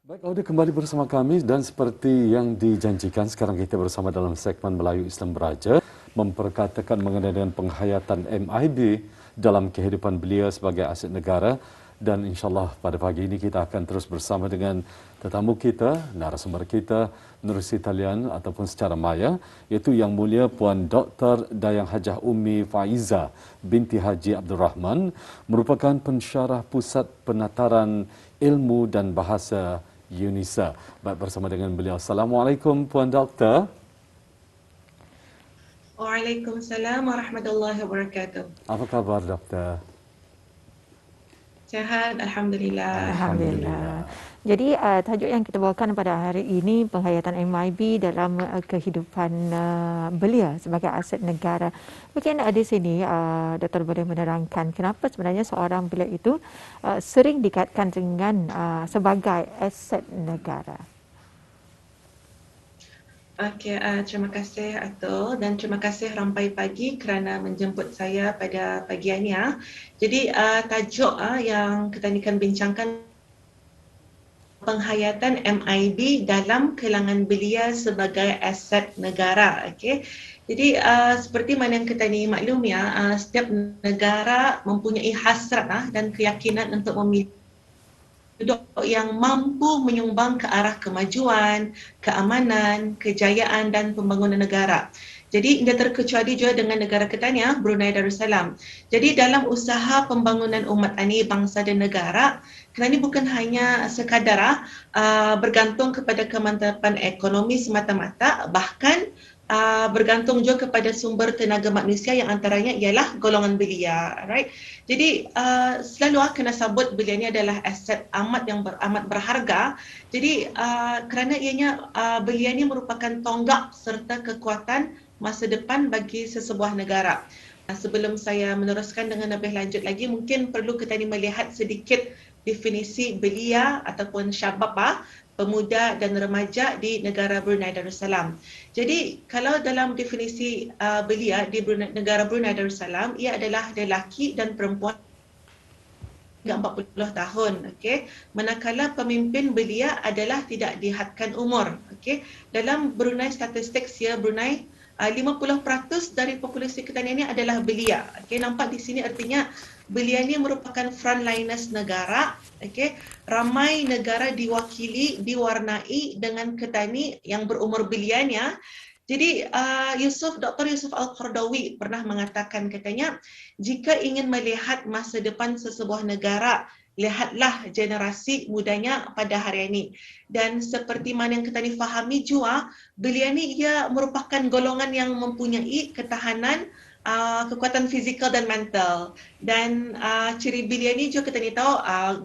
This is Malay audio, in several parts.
Baik, Audia kembali bersama kami dan seperti yang dijanjikan sekarang kita bersama dalam segmen Melayu Islam Beraja memperkatakan mengenai dengan penghayatan MIB dalam kehidupan beliau sebagai aset negara dan insyaAllah pada pagi ini kita akan terus bersama dengan tetamu kita, narasumber kita menerusi talian ataupun secara maya iaitu Yang Mulia Puan Dr. Dayang Hajah Ummi Faiza binti Haji Abdul Rahman merupakan pensyarah Pusat Penataran Ilmu dan Bahasa Yunisa. Baik, bersama dengan beliau. Assalamualaikum Puan Doktor. Waalaikumsalam warahmatullahi wabarakatuh. Apa khabar Doktor? Sehat, Alhamdulillah. Alhamdulillah. Jadi tajuk yang kita bawakan pada hari ini penghayatan MIB dalam kehidupan belia sebagai aset negara. Mungkin di sini Dr. boleh menerangkan kenapa sebenarnya seorang belia itu sering dikaitkan dengan sebagai aset negara. Okey, terima kasih Atul dan terima kasih Rampai Pagi kerana menjemput saya pada pagi ini. Jadi tajuk yang kita akan bincangkan penghayatan MIB dalam kelangan belia sebagai aset negara. Okey. Jadi seperti mana yang kita ni maklum setiap negara mempunyai hasrat dan keyakinan untuk memiliki penduduk yang mampu menyumbang ke arah kemajuan, keamanan, kejayaan dan pembangunan negara. Jadi tidak terkecuali juga dengan negara kita ni Brunei Darussalam. Jadi dalam usaha pembangunan umat ani bangsa dan negara, kita ni bukan hanya sekadar bergantung kepada kemantapan ekonomi semata-mata, bahkan bergantung juga kepada sumber tenaga manusia yang antaranya ialah golongan belia, right? Jadi selalu kena sabut belia ni adalah aset amat berharga. Jadi kerana ianya belia ni merupakan tonggak serta kekuatan masa depan bagi sesebuah negara. Sebelum saya meneruskan dengan lebih lanjut lagi, mungkin perlu kita ni melihat sedikit definisi belia ataupun syabab pemuda dan remaja di negara Brunei Darussalam. Jadi kalau dalam definisi belia di negara Brunei Darussalam, ia adalah lelaki dan perempuan hingga 40 tahun, okey. Manakala pemimpin belia adalah tidak dihadkan umur, okey. Dalam Brunei statistik Brunei 50% dari populasi kita ini adalah belia. Okey, nampak di sini artinya belia ini merupakan frontliners negara. Okey, ramai negara diwakili, diwarnai dengan ketani yang berumur belianya. Jadi Dr. Yusuf Al-Qardawi pernah mengatakan katanya, jika ingin melihat masa depan sesebuah negara, lihatlah generasi mudanya pada hari ini. Dan seperti mana yang kita fahami juga, belia ni ia merupakan golongan yang mempunyai ketahanan kekuatan fizikal dan mental. Dan ciri belia ni juga kita tahu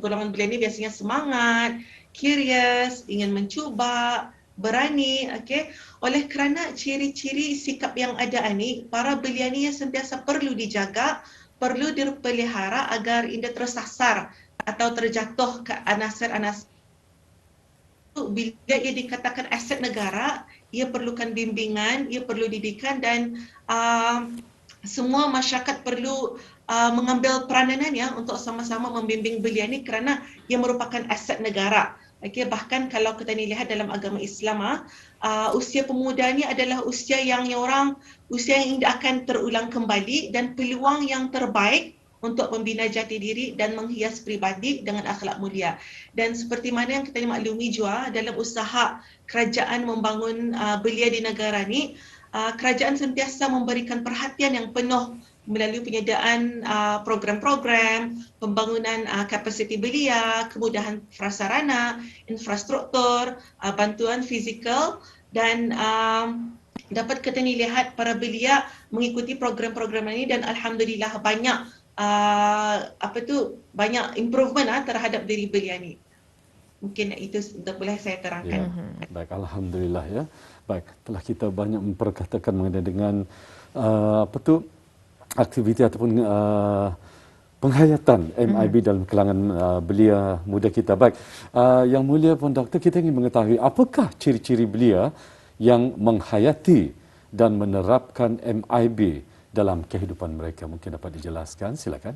golongan belia ni biasanya semangat, curious, ingin mencuba, berani, okey. Oleh kerana ciri-ciri sikap yang ada ini, para belia ni sentiasa perlu dijaga, perlu dipelihara agar tidak tersasar atau terjatuh ke anasir-anasir. Bila ia dikatakan aset negara, ia perlukan bimbingan, ia perlu didikan dan semua masyarakat perlu mengambil peranan untuk sama-sama membimbing belia ni kerana ia merupakan aset negara. Okey, bahkan kalau kita lihat dalam agama Islam, usia pemuda ni adalah usia yang tidak akan terulang kembali dan peluang yang terbaik untuk membina jati diri dan menghias pribadi dengan akhlak mulia. Dan seperti mana yang kita maklumi juga dalam usaha kerajaan membangun belia di negara ni, kerajaan sentiasa memberikan perhatian yang penuh melalui penyediaan program-program, pembangunan kapasiti belia, kemudahan prasarana, infrastruktur, bantuan fizikal dan dapat kita lihat para belia mengikuti program-program ini dan alhamdulillah banyak banyak improvement terhadap diri belia ni. Mungkin itu boleh saya terangkan. Ya. Baik, alhamdulillah ya. Baik, telah kita banyak memperkatakan mengenai dengan aktiviti ataupun penghayatan MIB dalam kalangan belia muda kita. Baik, Yang Mulia Puan Doktor, kita ingin mengetahui apakah ciri-ciri belia yang menghayati dan menerapkan MIB dalam kehidupan mereka. Mungkin dapat dijelaskan, silakan.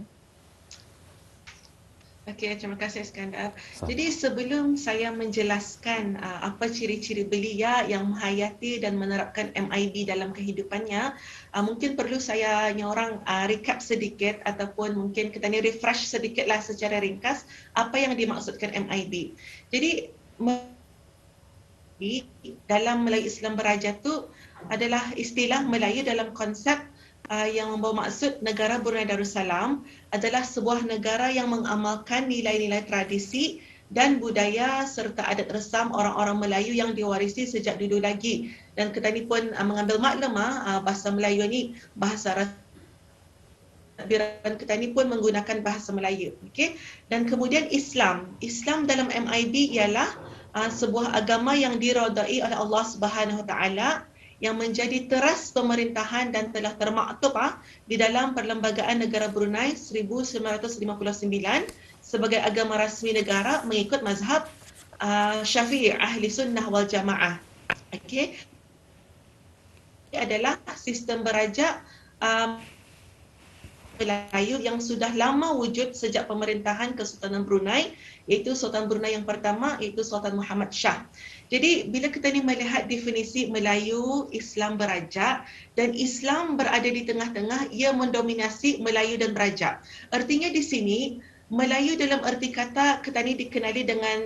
Okey, terima kasih Iskandar. Sama. Jadi sebelum saya menjelaskan apa ciri-ciri belia yang menghayati dan menerapkan MIB dalam kehidupannya, mungkin perlu saya nyorang recap sedikit ataupun mungkin kita ni refresh sedikitlah secara ringkas apa yang dimaksudkan MIB. Jadi dalam Melayu Islam Beraja tu adalah istilah Melayu dalam konsep yang membawa maksud negara Brunei Darussalam adalah sebuah negara yang mengamalkan nilai-nilai tradisi dan budaya serta adat resam orang-orang Melayu yang diwarisi sejak dulu lagi. Dan kita ni pun mengambil maklum bahasa Melayu ni bahasa takbiran kita ni pun menggunakan bahasa Melayu. Okey. Dan kemudian Islam. Islam dalam MIB ialah sebuah agama yang diredai oleh Allah Subhanahu Wa Taala yang menjadi teras pemerintahan dan telah termaktub di dalam Perlembagaan Negara Brunei 1959 sebagai agama rasmi negara mengikut mazhab Syafi'i Ahli Sunnah wal Jamaah. Okey. Adalah sistem beraja Melayu yang sudah lama wujud sejak pemerintahan Kesultanan Brunei, iaitu Sultan Brunei yang pertama, iaitu Sultan Muhammad Shah. Jadi bila kita ni melihat definisi Melayu, Islam beraja dan Islam berada di tengah-tengah, ia mendominasi Melayu dan beraja. Artinya di sini Melayu dalam erti kata kita ni dikenali dengan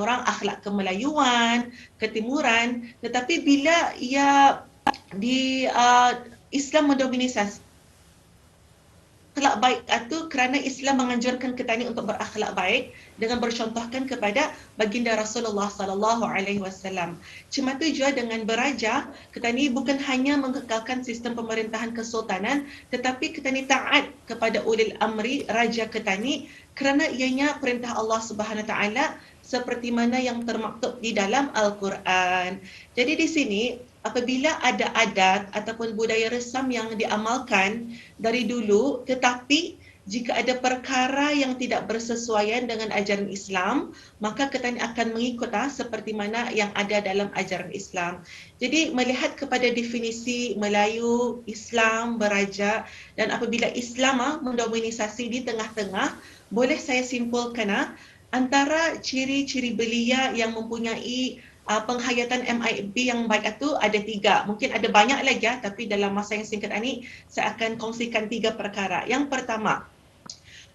orang akhlak kemelayuan, ketimuran, tetapi bila ia di Islam mendominasi akhlak baik itu kerana Islam menganjurkan kita ni untuk berakhlak baik dengan bercontohkan kepada baginda Rasulullah sallallahu alaihi wasallam. Cuma tu juga dengan beraja, kita ni bukan hanya mengekalkan sistem pemerintahan kesultanan, tetapi kita ni taat kepada ulil amri raja kita ni kerana ianya perintah Allah Subhanahu taala seperti mana yang termaktub di dalam Al-Quran. Jadi di sini apabila ada adat ataupun budaya resam yang diamalkan dari dulu, tetapi jika ada perkara yang tidak bersesuaian dengan ajaran Islam, maka kita akan mengikut seperti mana yang ada dalam ajaran Islam. Jadi melihat kepada definisi Melayu, Islam, beraja, dan apabila Islam mendominasi di tengah-tengah, boleh saya simpulkan antara ciri-ciri belia yang mempunyai penghayatan MIB yang baik itu ada 3. Mungkin ada banyak lagi tapi dalam masa yang singkat ini saya akan kongsikan 3 perkara. Yang pertama,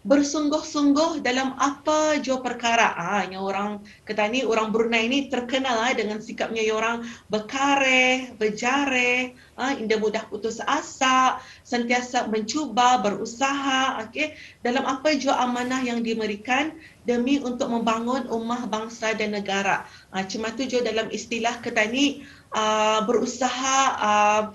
bersungguh-sungguh dalam apa jua perkara. Yang orang kata ni orang Brunei ni terkenal dengan sikapnya orang berkareh, berjareh, indah mudah putus asa, sentiasa mencuba, berusaha, okey, dalam apa jua amanah yang diberikan demi untuk membangun ummah, bangsa dan negara. Cuma tu juga dalam istilah kita ni berusaha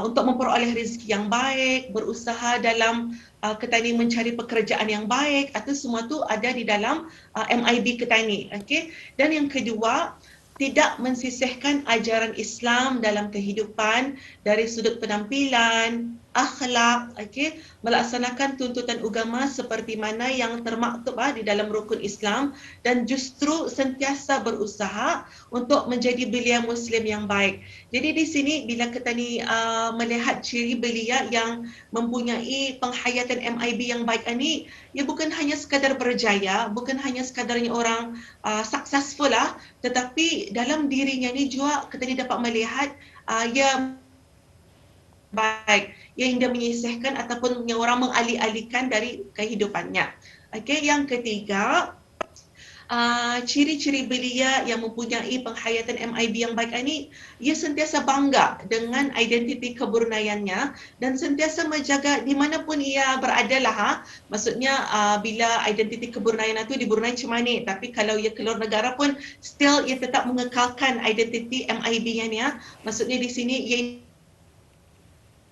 untuk memperoleh rezeki yang baik, berusaha dalam kita ni mencari pekerjaan yang baik, atau semua tu ada di dalam MIB kita ni. Okay? Dan yang kedua, tidak mensisihkan ajaran Islam dalam kehidupan dari sudut penampilan, akhlak, okay? Melaksanakan tuntutan agama seperti mana yang termaktub di dalam rukun Islam dan justru sentiasa berusaha untuk menjadi belia Muslim yang baik. Jadi di sini bila kita ni melihat ciri belia yang mempunyai penghayatan MIB yang baik ini, ia bukan hanya sekadar berjaya, bukan hanya sekadarnya orang successful tetapi dalam dirinya ni juga kita ni dapat melihat ia baik yang dia menyisihkan ataupun yang orang mengalih-alihkan dari kehidupannya. Okey, yang ketiga, ciri-ciri belia yang mempunyai penghayatan MIB yang baik ini, ia sentiasa bangga dengan identiti kebruneiannya dan sentiasa menjaga di mana pun ia beradalah. Maksudnya bila identiti kebruneian itu di Brunei cuma ni, tapi kalau ia keluar negara pun still ia tetap mengekalkan identiti MIB-nya ni. Maksudnya di sini ia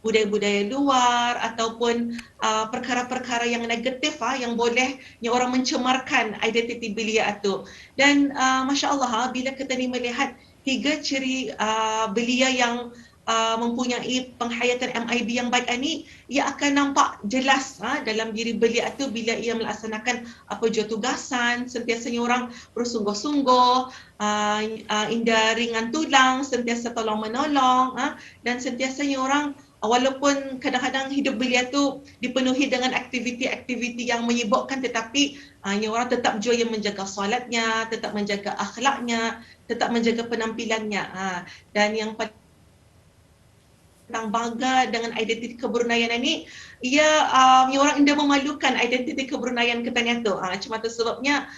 budaya-budaya luar ataupun perkara-perkara yang negatif yang boleh yang orang mencemarkan identiti belia itu. Dan Masya Allah, bila kita ni melihat 3 ciri belia yang mempunyai penghayatan MIB yang baik ini, ia akan nampak jelas dalam diri belia itu bila ia melaksanakan apa jua tugasan, sentiasanya orang bersungguh-sungguh, indah ringan tulang, sentiasa tolong menolong, dan sentiasanya orang walaupun kadang-kadang hidup belia tu dipenuhi dengan aktiviti-aktiviti yang menyibukkan, tetapi orang tetap jua menjaga solatnya, tetap menjaga akhlaknya, tetap menjaga penampilannya. Dan yang tentang bangga dengan identiti kebrunaian ini, orang India memalukan identiti kebrunaian Ketanaian tu. Cuma tu sebabnya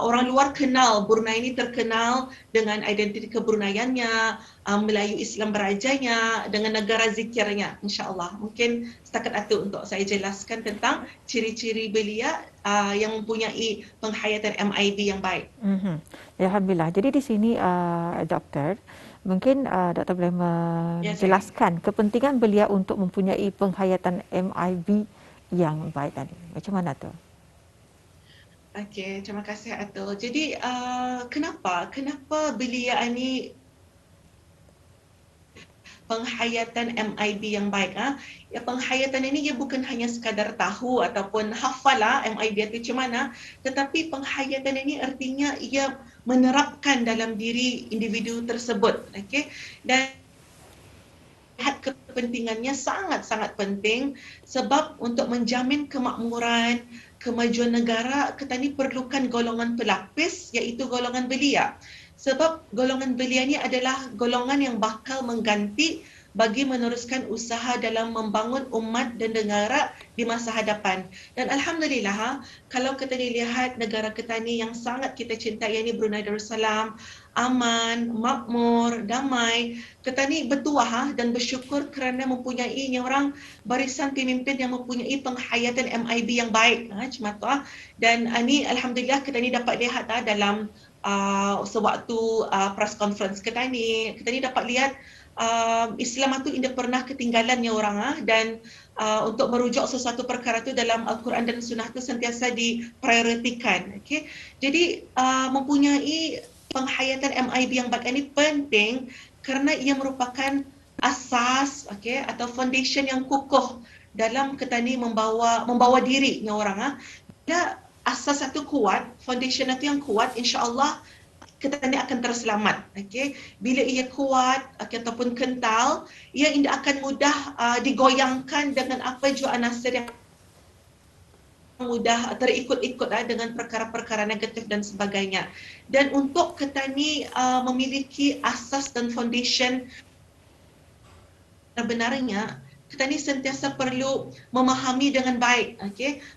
orang luar kenal Brunei ini terkenal dengan identiti kebrunaiannya, Melayu Islam berajanya, dengan negara zikirnya, insya-Allah. Mungkin setakat itu untuk saya jelaskan tentang ciri-ciri belia yang mempunyai penghayatan MIB yang baik. Alhamdulillah. Jadi di sini doktor, mungkin doktor boleh menjelaskan kepentingan belia untuk mempunyai penghayatan MIB yang baik tadi. Macam mana tu? Okey, terima kasih Atul. Jadi kenapa belia ini penghayatan MIB yang baik? Penghayatan ini bukan hanya sekadar tahu ataupun hafal MIB itu macam mana, tetapi penghayatan ini artinya ia menerapkan dalam diri individu tersebut. Okey, dan kepentingannya sangat-sangat penting sebab untuk menjamin kemakmuran, kemajuan negara, kita ni perlukan golongan pelapis iaitu golongan belia. Sebab golongan belia ni adalah golongan yang bakal mengganti bagi meneruskan usaha dalam membangun umat dan negara di masa hadapan. Dan alhamdulillah, kalau kita lihat negara kita ni yang sangat kita cintai, ini Brunei Darussalam, aman, makmur, damai. Kita ni bertuah dan bersyukur kerana mempunyai orang barisan pemimpin yang mempunyai penghayatan MIB yang baik. Macam tu. Dan ni alhamdulillah kita ni dapat lihat dalam sewaktu press conference kita ni dapat lihat Islam itu tidak pernah ketinggalannya orang dan untuk merujuk sesuatu perkara itu dalam Al-Quran dan Sunnah itu sentiasa diprioritikan. Okay? Jadi mempunyai penghayatan MIB yang baik ini penting kerana ia merupakan asas, atau foundation yang kukuh dalam kita ni membawa dirinya orang. Bila asas itu kuat, foundation itu yang kuat, insya-Allah kita ni akan terselamat. Bila ia kuat ataupun kental, ia tidak akan mudah digoyangkan dengan apa jua anasir yang mudah terikut-ikut dengan perkara-perkara negatif dan sebagainya. Dan untuk kita ni memiliki asas dan foundation sebenarnya, kita ni sentiasa perlu memahami dengan baik.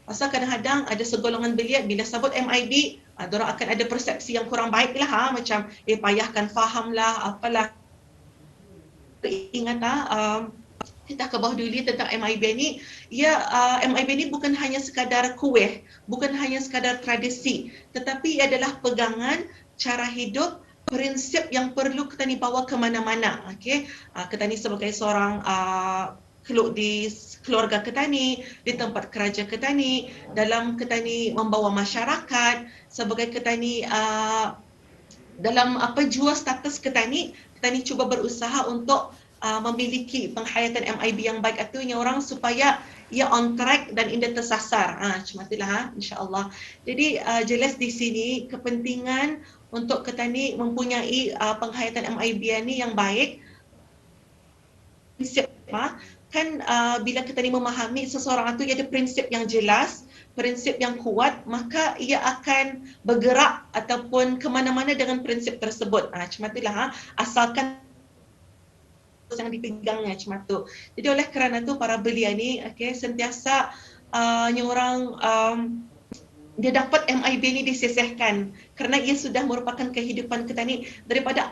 Pasal kadang-kadang ada segolongan belia bila sebut MIB, diorang akan ada persepsi yang kurang baik lah, macam payahkan faham lah, apalah. Ingat kita kebah dulu tentang MIB ni, MIB ni bukan hanya sekadar kuih, bukan hanya sekadar tradisi, tetapi ia adalah pegangan cara hidup, prinsip yang perlu kita ni bawa ke mana-mana. Kita ni sebagai seorang di keluarga kita ni, di tempat kerja kita ni, dalam kita ni membawa masyarakat, sebagai kita ni dalam apa jua status kita ni cuba berusaha untuk memiliki penghayatan MIB yang baik itu orang supaya ia on track dan tidak tersasar. Cuma itulah insya-Allah. Jadi jelas di sini kepentingan untuk kita ni mempunyai penghayatan MIB ni yang baik. Prinsip kan bila kita ni memahami seseorang itu ada prinsip yang jelas, prinsip yang kuat, maka ia akan bergerak ataupun ke mana-mana dengan prinsip tersebut. Cuma itulah asalkan yang dipegangnya cuma tu. Jadi oleh kerana tu para belia ni sentiasa orang dia dapat MIB ni disisihkan kerana ia sudah merupakan kehidupan kita ni daripada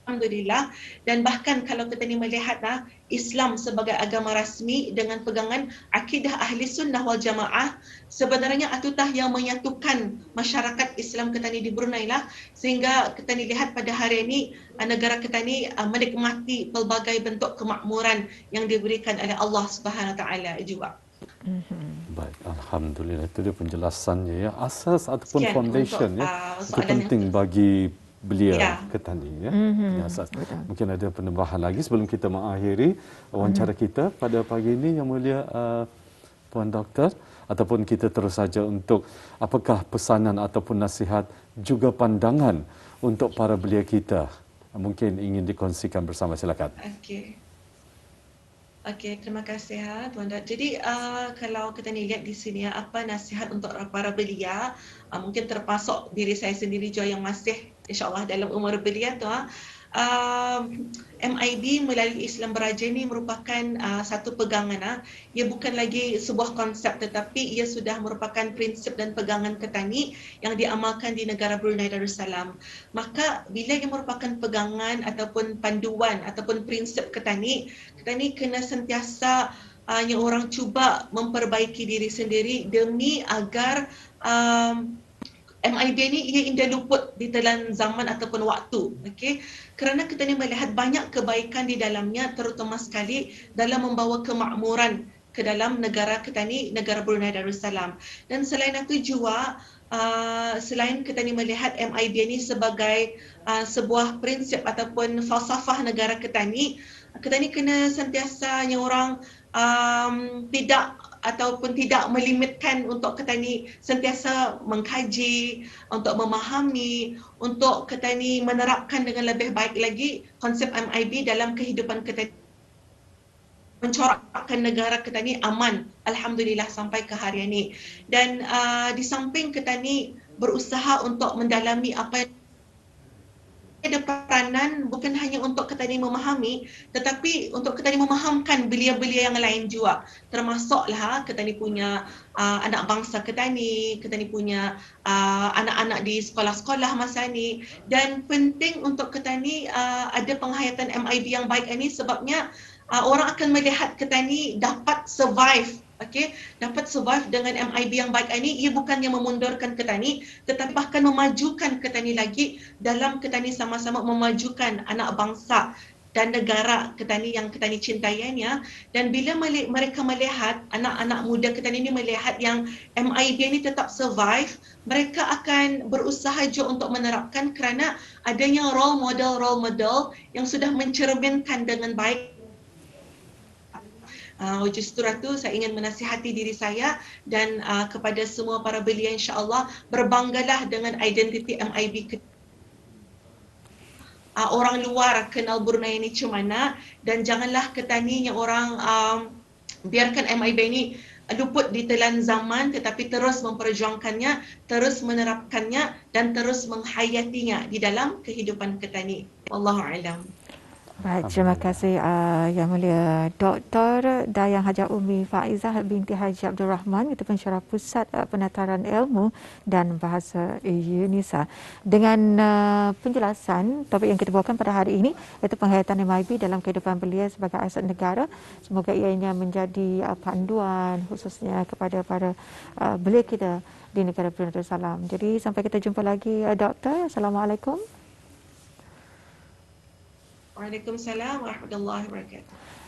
alhamdulillah. Dan bahkan kalau kita ni melihat Islam sebagai agama rasmi dengan pegangan akidah ahli sunnah wal jamaah, sebenarnya atutah yang menyatukan masyarakat Islam kita ni di Brunei lah, sehingga kita ni lihat pada hari ini negara kita ni menikmati pelbagai bentuk kemakmuran yang diberikan oleh Allah Subhanahu Taala juga. Baik, alhamdulillah itu dia penjelasannya asas ataupun Sekian foundation untuk, itu penting bagi belia Ketani asas. Mungkin ada penambahan lagi sebelum kita mengakhiri wawancara kita pada pagi ini yang mulia Puan Doktor, ataupun kita terus saja untuk apakah pesanan ataupun nasihat juga pandangan untuk para belia kita mungkin ingin dikongsikan bersama, silakan. Okey. Okey, terima kasih Tuan Dat. Jadi kalau kita ni lihat di sini apa nasihat untuk para belia, mungkin termasuk diri saya sendiri juga yang masih insya-Allah dalam umur belia tu MIB melalui Islam Beraja ini merupakan satu pegangan. Ia bukan lagi sebuah konsep tetapi ia sudah merupakan prinsip dan pegangan ketani yang diamalkan di negara Brunei Darussalam. Maka bila ia merupakan pegangan ataupun panduan ataupun prinsip ketani kena sentiasa yang orang cuba memperbaiki diri sendiri demi agar MIB ni ia indah luput di telan zaman ataupun waktu. Okey, kerana kita ni melihat banyak kebaikan di dalamnya, terutama sekali dalam membawa kemakmuran ke dalam negara kita ni, negara Brunei Darussalam. Dan selain itu juga selain kita ni melihat MIB ni sebagai sebuah prinsip ataupun falsafah negara kita ni kena sentiasa yang orang tidak ataupun tidak melimitkan untuk kita ni sentiasa mengkaji, untuk memahami, untuk kita ni menerapkan dengan lebih baik lagi konsep MIB dalam kehidupan kita, mencorakkan negara kita ni aman, alhamdulillah sampai ke hari ini. Dan di samping kita ni berusaha untuk mendalami apa yang ada peranan bukan hanya untuk kita ni memahami tetapi untuk kita ni memahamkan belia-belia yang lain juga, termasuklah kita ni punya anak bangsa kita ni punya anak-anak di sekolah-sekolah masa ni. Dan penting untuk kita ni ada penghayatan MIB yang baik ini sebabnya orang akan melihat kita ni dapat survive. Okey, dapat survive dengan MIB yang baik ini. Ia bukannya memundurkan ketani tetapi bahkan memajukan ketani lagi dalam ketani sama-sama memajukan anak bangsa dan negara ketani yang ketani cintainya. Dan bila mereka melihat anak-anak muda ketani ini melihat yang MIB ini tetap survive, mereka akan berusaha juga untuk menerapkan kerana adanya role model yang sudah mencerminkan dengan baik. Justru itu saya ingin menasihati diri saya dan kepada semua para belia insya-Allah, berbanggalah dengan identiti MIB. Orang luar kenal Brunei ini macam mana dan janganlah ketani yang orang biarkan MIB ini luput di telan zaman tetapi terus memperjuangkannya, terus menerapkannya dan terus menghayatinya di dalam kehidupan ketani. Wallahu a'lam. Baik, terima kasih Yang Mulia Dr. Dayang Haji Ummi Faizah binti Haji Abdul Rahman, itu pensyarah Pusat Penataran Ilmu dan Bahasa UNISA. Dengan penjelasan topik yang kita bawakan pada hari ini iaitu penghayatan MIB dalam kehidupan belia sebagai aset negara. Semoga ianya menjadi panduan khususnya kepada para belia kita di negara Brunei Darussalam. Jadi sampai kita jumpa lagi Doktor. Assalamualaikum. Waalaikumsalam warahmatullahi wabarakatuh.